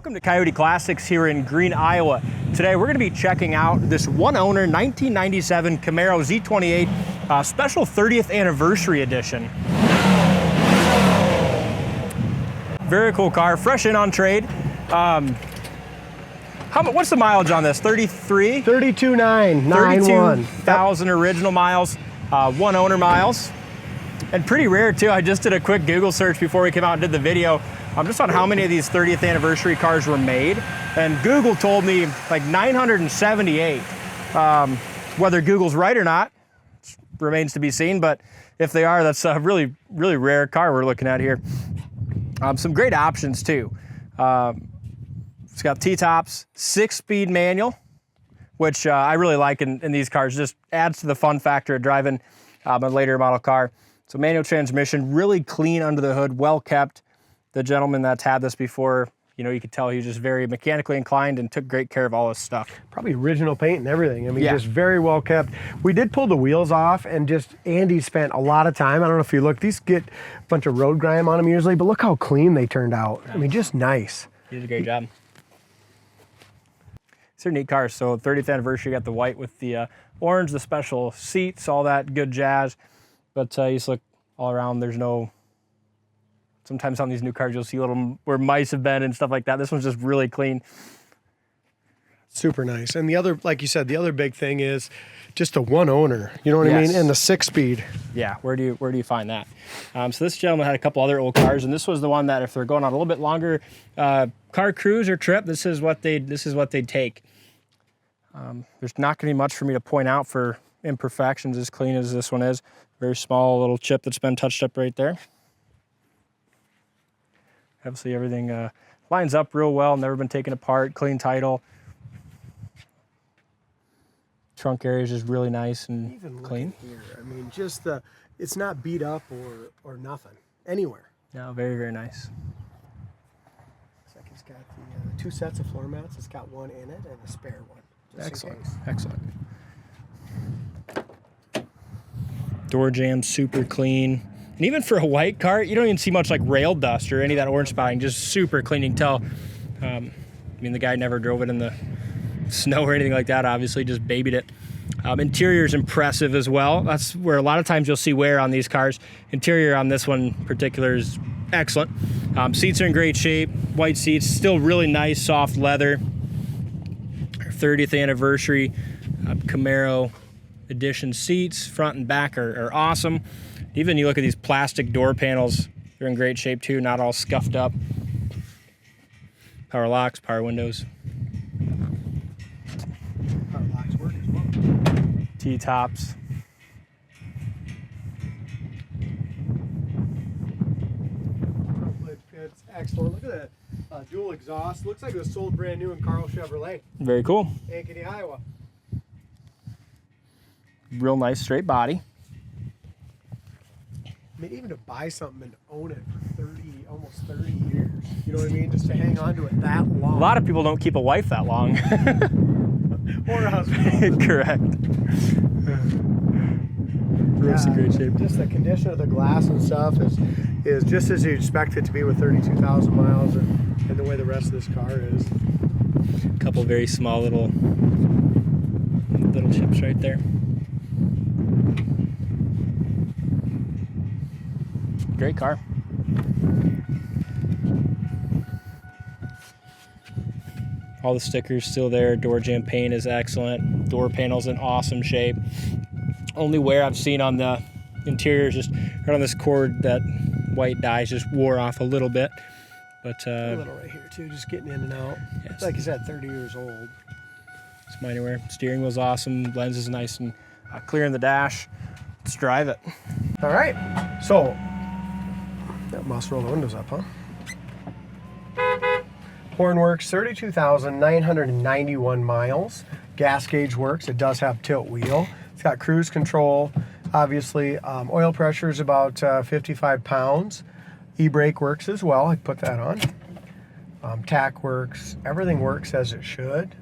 Welcome to Coyote Classics here in Green, Iowa. Today we're going to be checking out this one-owner 1997 Camaro Z28 special 30th anniversary edition. Very cool car, fresh in on trade. What's the mileage on this? 33? 32,991. 32,000 original miles, one owner miles. And pretty rare too. I just did a quick Google search before we came out and did the video. Just on how many of these 30th anniversary cars were made. And Google told me like 978. Whether Google's right or not remains to be seen, but if they are, that's a really, really rare car we're looking at here. Some great options too. It's got T-tops, 6-speed manual, which I really like in these cars. Just adds to the fun factor of driving a later model car. So manual transmission, really clean under the hood, well kept. The gentleman that's had this before, you know, you could tell he was just very mechanically inclined and took great care of all his stuff. Probably original paint and everything. I mean, yeah. Just very well kept. We did pull the wheels off, and just Andy spent a lot of time. I don't know if you look, these get a bunch of road grime on them usually, but look how clean they turned out. I mean, just nice. He did a great job. These are neat cars. So 30th anniversary, you got the white with the orange, the special seats, all that good jazz. But you just look all around, there's no... Sometimes on these new cars, you'll see little where mice have been and stuff like that. This one's just really clean. Super nice. And the other, like you said, the other big thing is just a one owner. You know what I mean? And the 6-speed. Yeah. Where do you find that? So this gentleman had a couple other old cars, and this was the one that if they're going on a little bit longer car cruise or trip, this is what they'd take. There's not going to be much for me to point out for imperfections as clean as this one is. Very small little chip that's been touched up right there. Obviously everything lines up real well, never been taken apart, clean title. Trunk area is just really nice and even clean. Here, I mean, just it's not beat up or nothing, anywhere. No, very, very nice. Looks like it's got the 2 sets of floor mats. It's got one in it and a spare one. Excellent, excellent. Door jamb, super clean. And even for a white car, you don't even see much like rail dust or any of that orange spotting, just super clean. You can tell. I mean, the guy never drove it in the snow or anything like that, obviously, just babied it. Interior is impressive as well. That's where a lot of times you'll see wear on these cars. Interior on this one in particular is excellent. Seats are in great shape. White seats, still really nice, soft leather. Our 30th anniversary Camaro edition seats, front and back are awesome. Even you look at these plastic door panels, they're in great shape too, not all scuffed up. Power locks, power windows. Power locks work as well. T-tops. It's excellent. Look at that dual exhaust. Looks like it was sold brand new in Carl Chevrolet. Very cool. Ankeny, Iowa. Real nice straight body. I mean, even to buy something and own it for almost 30 years, you know what I mean? Just to hang on to it that long. A lot of people don't keep a wife that long. Or a husband. Correct. Roof's in great shape. Just the condition of the glass and stuff is just as you expect it to be with 32,000 miles and the way the rest of this car is. A couple very small little chips right there. Great car. All the stickers still there. Door jamb paint is excellent. Door panels in awesome shape. Only wear I've seen on the interior is just right on this cord. That white dye just wore off a little bit. But a little right here too, just getting in and out. Yes. Like you said, 30 years old. It's minor wear. Steering wheel's awesome. Lens is nice and clear in the dash. Let's drive it. All right. So that must roll the windows up, huh? Horn works, 32,991 miles. Gas gauge works. It does have tilt wheel. It's got cruise control, obviously. Oil pressure is about 55 pounds. E-brake works as well. I put that on. Tack works. Everything works as it should.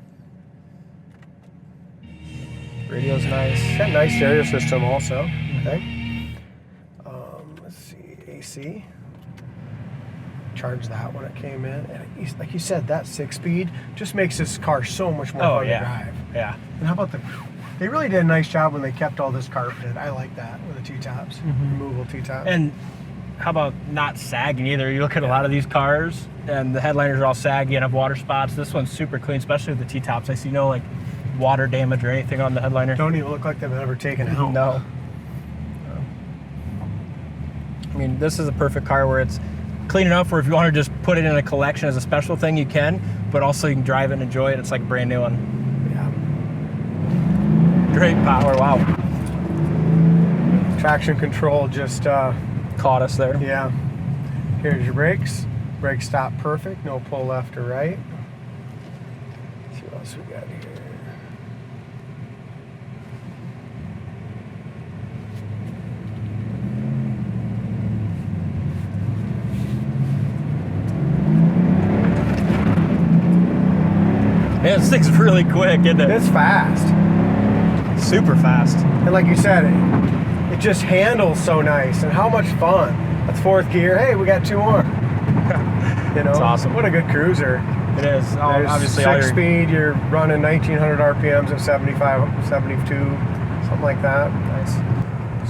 Radio's nice. Got a nice stereo system also. Okay. Let's see, AC. supercharged that when it came in. And like you said, that 6-speed just makes this car so much more Oh, fun yeah. to drive. Yeah. And how about they really did a nice job when they kept all this carpeted. I like that with the T-tops, removable T-tops. And how about not sagging either? You look at a lot of these cars and the headliners are all saggy and have water spots. This one's super clean, especially with the T-tops. I see no like water damage or anything on the headliner. Don't even look like they've ever taken it out. No. I mean, this is a perfect car where it's clean enough where if you want to just put it in a collection as a special thing, you can, but also you can drive it and enjoy it. It's like a brand new one. Yeah. Great power, wow. Traction control just, Caught us there. yeah. Here's your brakes. Brake stop perfect, no pull left or right. Let's see what else we got here. Man, this thing's really quick, isn't it? It's fast. Super fast. And like you said, it just handles so nice. And how much fun. That's 4th gear. Hey, we got 2 more. You know, It's awesome. What a good cruiser. It is. There's Obviously, 6-speed, you're running 1900 RPMs at 75, 72, something like that. Nice.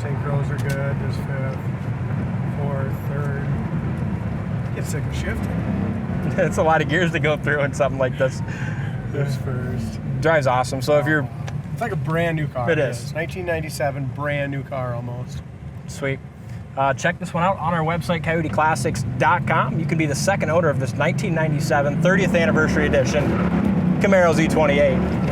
Synchros are good. There's 5th, 4th, 3rd. Get sick of shifting. It's a lot of gears to go through in something like this. There's 1st. Drives awesome. So if you're It's like a brand new car. It is. 1997, brand new car almost. sweet, check this one out on our website, coyoteclassics.com. You can be the second owner of this 1997 30th anniversary edition Camaro Z28.